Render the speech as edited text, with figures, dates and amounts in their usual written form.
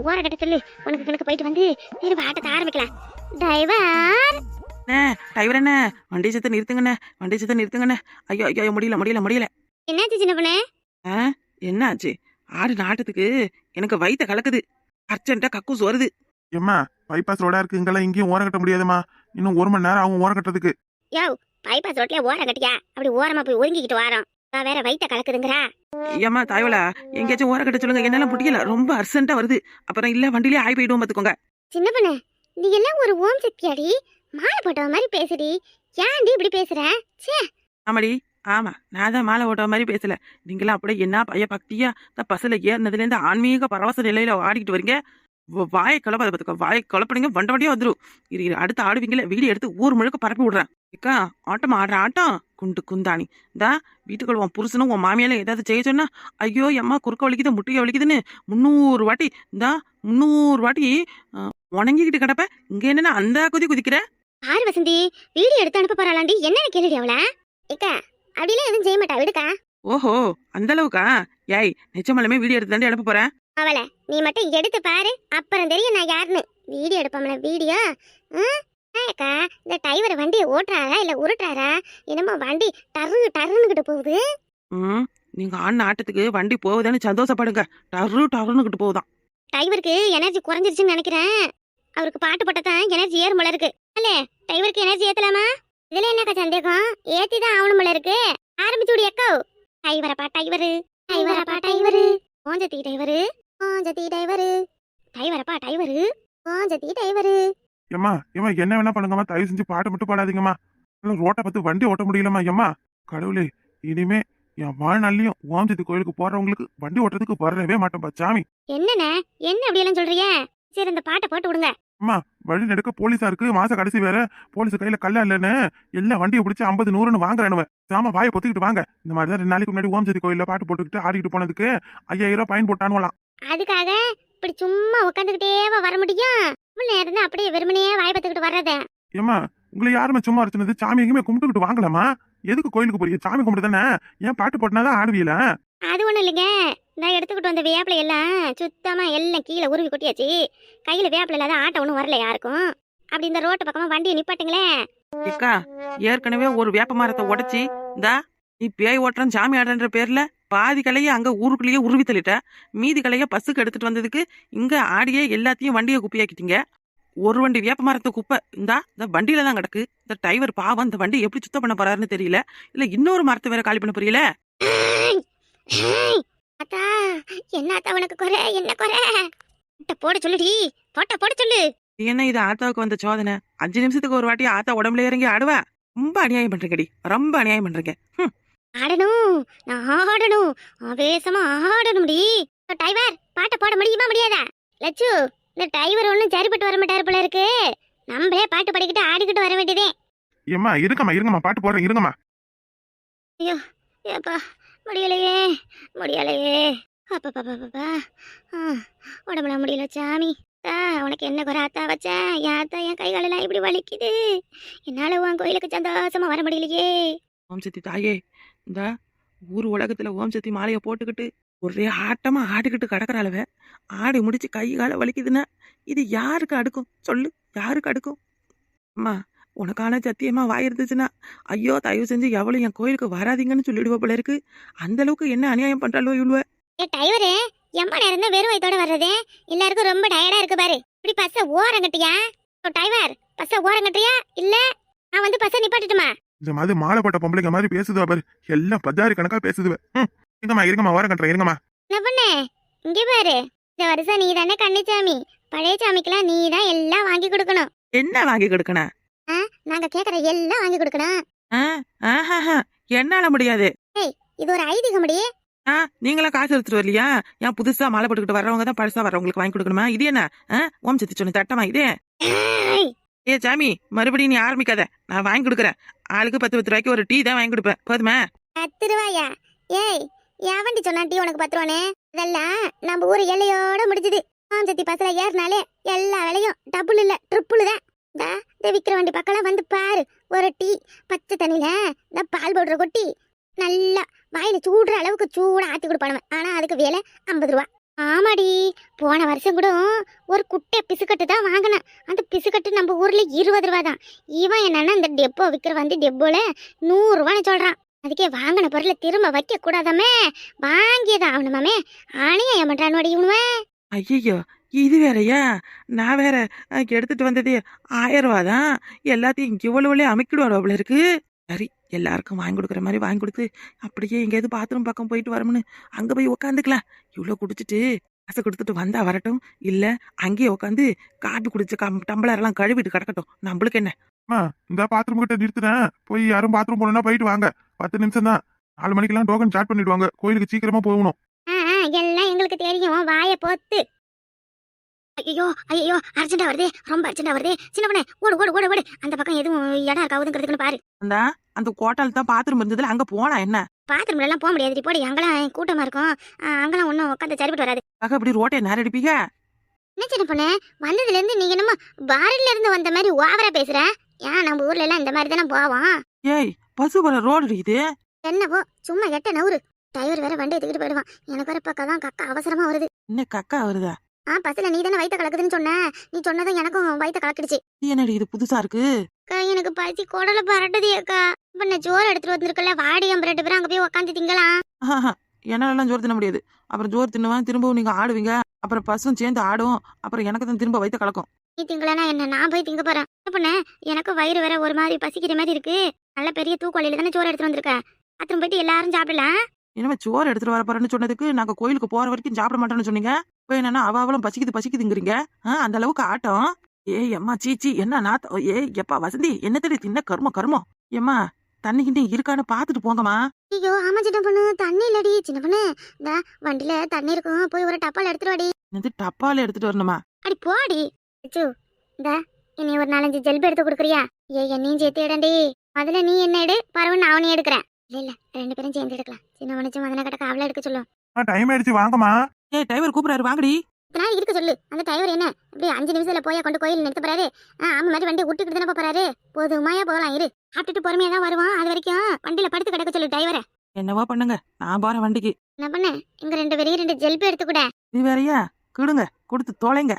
ஓர கட்ட சொல்லு. உனக்கு கணக்கு போயிட்டு வந்து திரும்ப ஆட்டத்தை ஆரம்பிக்கலாம். டிரைவர் டிரைவர் என்ன வண்டி சத்த நிறுத்துங்கண்ணே, வண்டி சத்த நிறுத்துங்கண்ணே. ஐயோ ஐயோ முடியல முடியல முடியல. என்னாச்சு சின்ன பொண்ணு? என்ன ஆச்சு? ஆடு நாட்டத்துக்கு எனக்கு வயித்த கலக்குது, அர்ஜென்ட்டா கக்கூஸ் வருது. ஏம்மா பைபாஸ் ரோடா இருக்கு, இங்கெல்லாம் இங்கேயும் ஓரம் கட்ட முடியாதுமா. இன்னும் 1 மணி நேரம் ஆகும் ஓரம் கட்டுறதுக்கு. யோ, பைபாஸ் ரோட்ல ஓரம் கட்டியா? அப்படி ஓரமா போய் ஒதுங்கிக்கிட்டு வாரோம். வேற வயித்த கலக்குதுங்கறா. ஏம்மா தாய்வலா, எங்கேயாச்சும் ஓரம் கட்ட சொல்லுங்க, என்னால முடியல, ரொம்ப அர்ஜென்ட்டா வருது. அப்புறம் இல்ல வண்டியிலே ஆகி போயிடுவோம் பாத்துக்கோங்க. சின்ன பொண்ணு, நீ எல்லாம் ஒரு ஓம் சக்தியாடி, மாலை போட்ட மாதிரி பேசுடி. ஏன்டி இப்படி பேசுற? ச்சே. ஆமாடி, ஆமா, நான் தான் மாலை ஓட்ட மாதிரி பேசல. நீங்களாம் அப்படியே என்ன பைய பக்தியா இந்த பஸ்ல ஏறினதுல இருந்து ஆன்மீக பரவச நிலையில ஆடிக்கிட்டு வரீங்க. வாயை குழப்பாத பாத்துக்கோ, வாயை குழப்பினீங்க வண்ட வண்டியா வந்துடும். இது அடுத்து ஆடுவீங்களே, வீடியோ எடுத்து ஊர் முழுக்க பரப்பி விடுறேன். ஏக்கா ஆட்டம் ஆடுற ஆட்டம் குண்டு குந்தாணி. இந்தா வீட்டுக்குள்ள உன் புருஷனும் உன் மாமியால ஏதாவது செய்ய சொன்னா, ஐயோ அம்மா குறுக்க வலிக்குது முட்டிய வலிக்குதுன்னு 300 வாட்டி, இந்தா 300 வாட்டி உணங்கிக்கிட்டு கிடப்ப. இங்க என்னன்னா அந்த குதிக்கிற? ஆறு வசந்தி, வீடியோ எடுத்து அனுப்ப போறாளாண்டி. என்னன்னு கேளுடி அவள. ஏக்கா அப்படிலாம் எதுவும் செய்ய மாட்டா, விடுக்கா. ஓஹோ, அந்த அளவுக்கா? ஏய் நிச்சயமாலுமே வீடியோ எடுத்து தாண்டி அனுப்ப போறேன். அவளை நீ மட்டும் எடுத்து பாரு, அப்புறம் தெரியும் நான் யாருன்னு. வீடியோ எடுப்போம்ல வீடியோ. அக்கா, இந்த டிரைவர் வண்டியை ஓட்டுறாரா இல்ல உருட்டுறாரா? என்னமோ வண்டி டருன்னுகிட்டு போகுது. நீங்க ஆடின ஆட்டத்துக்கு வண்டி போகுதுன்னு சந்தோஷப்படுங்க. டருன்னுகிட்டு போகுதான். டிரைவருக்கு எனர்ஜி குறைஞ்சிருச்சுன்னு நினைக்கிறேன். அவருக்கு பாட்டு போட்டதான் எனர்ஜி ஏறும் போல இருக்கு. அல்ல டிரைவருக்கு எனர்ஜி ஏத்தலாமா? இதுல என்னக்கா சந்தேகம்? ஏத்திதான் ஆகணும் போல இருக்கு. ஆரம்பிச்சு விடு அக்கா. டிரைவரப்பா டிரைவரு, டிரைவரப்பா டிரைவரு, கோஞ்சத்தி டிரைவரு, கோஞ்சத்தி டிரைவரு, டிரைவரப்பா டிரைவரு, கோஞ்சத்தி டிரைவரு. ஏம்மா ஏம்மா என்ன வேணா பண்ணுங்கம்மா, தயவு செஞ்சு பாட்டை மட்டும் பாடாதீங்கம்மா. ரோட்டை பார்த்து வண்டி ஓட்ட முடியலம்மா. ஏம்மா கடவுளே, இனிமே என் வாழ்நாள்லயும் ஓம்சக்தி கோயிலுக்கு போறவங்களுக்கு வண்டி ஓட்டுறதுக்கு வரவே மாட்டேன்பா சாமி. என்னண்ணே, என்ன அப்படி எல்லாம் சொல்றீங்க? சரி இந்த பாட்டை போட்டு விடுங்க. அம்மா வழி நெடுக்க போலீஸா இருக்கு, மாச கடைசி வேற. போலீஸ் கையில கல்ல இல்லன்னு எல்லா வண்டியை பிடிச்சி 50 100ன்னு வாங்குறானுவ. சாம வாயை பொத்திக்கிட்டு வாங்க. இந்த மாதிரிதான் 2 நாளைக்கு முன்னாடி ஓம்சக்தி கோயில்ல பாட்டு போட்டுக்கிட்டு ஆடிக்கிட்டு போனதுக்கு 5000 ரூபாய் ஃபைன் போட்டானுவலாம். அதுக்காக இப்படி சும்மா உட்காந்துக்கிட்டேவா வர முடியும்? நேரம் தான் அப்படியே வெறுமனையே வாய் பத்துக்கிட்டு வர்றத. ஏம்மா உங்களை யாருமே சும்மா இருச்சுனது? சாமி எங்கேயுமே கும்பிட்டுக்கிட்டு வாங்கலாமா? எதுக்கு கோயிலுக்கு போறீங்க? சாமி கும்பிட்டு தானே. ஏன் பாட்டு போட்டுனாதான் ஆடுவீல? அது ஒண்ணும் இல்லைங்க, நான் எடுத்துக்கிட்டு வந்த வேப்பிலை எல்லாம் சுத்தமா எல்லாம் கீழே உருவி கொட்டியாச்சு. கையில வேப்பிலை இல்லாத ஆட்டம் ஒன்றும் வரல யாருக்கும். அப்படி இந்த ரோட்டு பக்கமா வண்டியை நிப்பாட்டுங்களே. ஏக்கா ஏற்கனவே ஒரு வேப்ப மரத்தை உடைச்சி இந்தா நீ பேய் ஓட்டுறன்னு சாமி ஆடுற பேர்ல பாதி கலைய அங்க ஊருக்குள்ளேயே உருவி தள்ளிட்ட. மீதி கலைய பஸ்ஸுக்கு எடுத்துட்டு வந்ததுக்கு இங்க ஆடியே எல்லாத்தையும் வண்டியை குப்பையாக்கிட்டீங்க. ஒரு வண்டி வேப்ப மரத்தை குப்பை இந்தா இந்த வண்டியில தான் கிடக்கு. இந்த டிரைவர் பாவம் இந்த வண்டி எப்படி சுத்தம் பண்ண போறாருன்னு தெரியல. இல்ல இன்னொரு மரத்தை வேற காலி பண்ண போறீல? அத்தா, என்ன அத்தா உனக்கு குறை? என்ன குறை? போட சொல்லுடி, போட சொல்லு. என்ன இது ஆத்தாவுக்கு வந்த சோதனை? 5 நிமிஷத்துக்கு ஒரு வாட்டி ஆத்தா உடம்புல இறங்கி ஆடுவா. ரொம்ப அநியாயம் பண்றீங்கடி, ரொம்ப அநியாயம் பண்றீங்க. ஆடணும், நான் ஆடணும், ஆவேசமா ஆடணும்டி. டிரைவர் பாட்டை போட முடியுமா முடியாதா? லட்சு, இந்த டிரைவர் ஒன்னும் சரிப்பட்டு வர மாட்டாரு போல இருக்கு. நம்மளே பாட்டு படிக்கிட்டு ஆடிக்கிட்டு வர வேண்டியதே. ஏம்மா இருங்கம்மா பாட்டு போடுறேன் இருங்கம்மா. ஐயோ ஏப்பா, முடியலையே முடியலையே. அப்பா உடம்புல முடியல சாமி. உனக்கு என்ன குறை ஆத்தா வச்சேன்? யாத்தா என் கைகாலெல்லாம் இப்படி வலிக்குது. என்னால உன் கோயிலுக்கு சந்தோஷமா வர முடியலையே. ஓம்சக்தி தாயே, இந்த ஊர் உலகத்துல ஓம்சக்தி மாலைய போட்டுக்கிட்டு ஒரே ஆட்டமா ஆடிக்கிட்டு கிடக்குறாளவ. ஆடி முடிச்சு கை கால வலிக்குதுன்னா இது யாருக்கு அடுக்கும் சொல்லு? யாருக்கு அடுக்கும்? அம்மா உனக்கான சத்தியமா வாயிருந்துச்சுன்னா ஐயோ தயவு செஞ்சு எவ்வளவு என் கோயிலுக்கு வராதிங்கன்னு சொல்லிடுவ போல இருக்கு. அந்த அளவுக்கு என்ன அநியாயம் பண்றாளோ இவ்வளவு. ஏ டிரைவரே, எம்மா நேரம் தான் வெறும் வயித்தோட வர்றதே. எல்லாருக்கும் ரொம்ப டயர்டா இருக்கு பாரு. இப்படி பஸ்ஸ ஓரம் கட்டியா? டிரைவர் பஸ்ஸ ஓரம் கட்டியா இல்ல நான் வந்து பஸ்ஸ நிப்பாட்டுட்டுமா? இந்த மாதிரி மாலை போட்ட பொம்பளைங்க மாதிரி பேசுதுவா பாரு. எல்லாம் பஜாரி கணக்கா பேசுதுவ. இருங்கம்மா ஓரம் கட்டுறேன் இருங்கம்மா. என்ன பண்ண இங்க பாரு, இந்த வருஷம் நீ தானே கன்னிச்சாமி. பழைய சாமிக்கெல்லாம் நீ தான் எல்லாம் வாங்கி கொடுக்கணும். என்ன வாங்கி கொடுக்கணும்? நாங்க கேக்குற எல்லாம் வாங்கி கொடுக்கணும். என்னால முடியாது. இது ஒரு ஐதீகம் முடியே. நீங்களாம் காசு எடுத்துட்டு வரலையா? ஏன் புதுசா மாலை போட்டுக்கிட்டு வர்றவங்க தான் பழசா வர்றவங்களுக்கு வாங்கி கொடுக்கணுமா? இது என்ன ஓம்சக்தி சொன்ன தட்டமா இது? ஏ சாமி, மறுபடியும் நீ ஆரம்பிக்காத. நான் வாங்கி கொடுக்குறேன். ஆளுக்கு 10 ரூபாய்க்கு ஒரு டீ தான் வாங்கி கொடுப்பேன். போதுமா? 10 ரூபாயா? ஏய் எவண்டி சொன்னா டீ உனக்கு 10 ரூபானே? இதெல்லாம் நம்ம ஊரு எல்லையோட முடிஞ்சது. ஓம்சக்தி பஸ்ல ஏறினாலே எல்லா வேலையும் டபுள் இல்ல ட்ரிப்புள் தான். இந்த விக்கிற வண்டி பக்கம் வந்து பாரு. ஒரு டீ பச்சை தண்ணியில இந்த பால் பவுடர் கொட்டி நல்லா வாயில சூடுற அளவுக்கு சூடா ஆத்தி கொடுப்பானுவன். ஆனா அதுக்கு வேலை 50 ரூபா. ஆமாடி, போன வருஷம் கூட ஒரு குட்டை பிசுக்கட்டு தான் வாங்கினேன். அந்த பிசுக்கட்டு நம்ம ஊர்ல 20 ரூபா தான். இவன் என்னன்னா இந்த டெப்போ விற்கிற வந்து டெப்போல 100 ரூபான்னு சொல்றான். அதுக்கே வாங்கின பொருளை திரும்ப வைக்க கூடாதாமே, வாங்கியதான் ஆகணுமாமே. ஆணையா ஏமாட்டானோடி இவனுவன். ஐயோ, இது வேறயா? நான் வேற எடுத்துட்டு வந்ததே 1000 ரூபா தான். எல்லாத்தையும் இவ்வளவுலே அமைக்கிடுவாள் இருக்கு. சரி, எல்லாருக்கும் வாங்கி கொடுக்குற மாதிரி வாங்கி கொடுத்து அப்படியே எங்கேயாவது பாத்ரூம் பக்கம் போயிட்டு வரமுன்னு அங்க போய் உக்காந்துக்கலாம். இவ்வளோ குடிச்சிட்டு காசை கொடுத்துட்டு வந்தா வரட்டும், இல்ல அங்கேயே உட்காந்து காப்பி குடிச்ச டம்ளர் எல்லாம் கழுவிட்டு கிடக்கட்டும். நம்மளுக்கு என்ன? இந்த பாத்ரூம் கிட்ட நிறுத்துறேன். போய் யாரும் பாத்ரூம் போனா போயிட்டு வாங்க. 10 நிமிஷம் தான். 4 மணிக்கெல்லாம் டோக்கன் ஸ்டார்ட் பண்ணிடுவாங்க. கோயிலுக்கு சீக்கிரமா போகணும். எல்லாம் எங்களுக்கு தெரியும், வாயை போத்து. ஐயோ ஐயோ, அர்ஜென்டா வருது, ரொம்ப அர்ஜென்டா வருது. சின்ன பண்ணே, ஓடு ஓடு ஓடு ஓடு. அந்த பக்கம் எதுவும் இடம் இருக்காதுங்கிறதுக்குன்னு பாரு. அந்த கோட்டால் தான் பாத்ரூம் இருந்ததுல அங்க போனா என்ன? பாத்ரூம்ல எல்லாம் போக முடியாது, போடி. அங்கெல்லாம் கூட்டமா இருக்கும். அங்கெல்லாம் ஒன்றும் உட்காந்து சரிப்பட்டு வராது. இப்படி ரோட்டை நேரம் அடிப்பீங்க? என்ன சின்ன பொண்ணு, வந்ததுல இருந்து நீங்க என்னமோ பாரில இருந்து வந்த மாதிரி ஓவரா பேசுற. ஏன் நம்ம ஊர்ல எல்லாம் இந்த மாதிரி தானே போவோம். ஏய், பசு போற ரோடு இது என்னவோ சும்மா எட்ட நவுறு. டிரைவர் வேற வண்டி எடுத்துக்கிட்டு போயிடுவான். எனக்கு வேற பக்கம் தான் கக்கா அவசரமா வருது. என்ன கக்கா வருதா? பஸ்ல நீ தானே வயித்த கலக்குதுன்னு சொன்ன. நீ சொன்னதும் எனக்கும் வயித்த கலக்கிடுச்சு. என்னடி இது புதுசா இருக்கு? எனக்கு பசி குடல பரட்டுது அக்கா. இப்ப நான் சோறு எடுத்துட்டு வந்திருக்கல, வாடி. நம்ம 2 பேரும் அங்க போய் உட்காந்து திங்கலாம். என்னாலலாம் ஜோறு தின்ன முடியாது. அப்புறம் ஜோறு தின்னுவேன், திரும்பவும் நீங்க ஆடுவீங்க, அப்புறம் பசும் சேர்ந்து ஆடும், அப்புறம் எனக்கு தான் திரும்ப வயித்த கலக்கும். நீ திங்களனா என்ன, நான் போய் திங்க போறேன். என்ன பண்ண, எனக்கு வயிறு வேற ஒரு மாதிரி பசிக்கிற மாதிரி இருக்கு. நல்ல பெரிய தூக்கொலையில தானே சோறு எடுத்துட்டு வந்திருக்கேன். அப்புறம் போயிட்டு எல்லாரும் சாப்பிடலாம். இனிமே சோறு எடுத்துட்டு வர போறேன்னு சொன்னதுக்கு நாங்க கோயிலுக்கு போற வரைக்கும் சாப்பிட மாட்டோம்னு சொன்னீங்க. இப்போ என்னன்னா அவளும் பசிக்குதுங்கிறீங்க. அந்த அளவுக்கு ஆட்டம். ஏய் அம்மா, சீச்சி, என்ன நாத்தம். ஏய் எப்பா வசந்தி, என்ன தெரியுது? என்ன கர்மம். ஏம்மா, தண்ணி கிண்டி இருக்கான்னு பாத்துட்டு போங்கம்மா. ஐயோ ஆமா சின்ன பொண்ணு, தண்ணி இல்லடி. சின்ன பொண்ணு, இந்த வண்டியில தண்ணி இருக்கும், போய் ஒரு டப்பால எடுத்துட்டு வாடி. என்னது டப்பால எடுத்துட்டு வரணுமா? அடி போடி. அச்சோ, இந்த இனி ஒரு 4-5 ஜெல்பு எடுத்து கொடுக்குறியா? என்னையும் சேர்த்து இடண்டி. முதல்ல நீ என்ன எடு, பரவ நான் அவனையும் எடுக்கிறேன். இல்ல 2 பேரும் சேர்ந்து எடுக்கலாம். சின்ன மனுச்சு மதன கிடக்க அவளை எடுக்க சொல்லும். டைம் ஆயிடுச்சு, வாங்கம்மா. ஏய், டிரைவர் கூப்பிடுறாரு, வாங்கடி. இதெல்லாம் இருக்க சொல்லு. அந்த டிரைவர் என்ன இப்படி 5 நிமிஷத்துல போய் கொண்டு கோயில் நிறுத்த போறாரு? ஆமா மாதிரி வண்டி விட்டுக்கிட்டு தானே போறாரு. போதுமாயா போகலாம், இரு. சாப்பிட்டுட்டு பொறுமையா தான் வருவான். அது வரைக்கும் வண்டியில படுத்து கிடக்க சொல்லு டிரைவரை. என்னவா பண்ணுங்க, நான் போறேன் வண்டிக்கு. என்ன பண்ண, இங்க 2 பேரையும் 2 ஜெல்பு எடுத்து கூட. இது வேறையா? கொடுங்க, கொடுத்து தொலைங்க.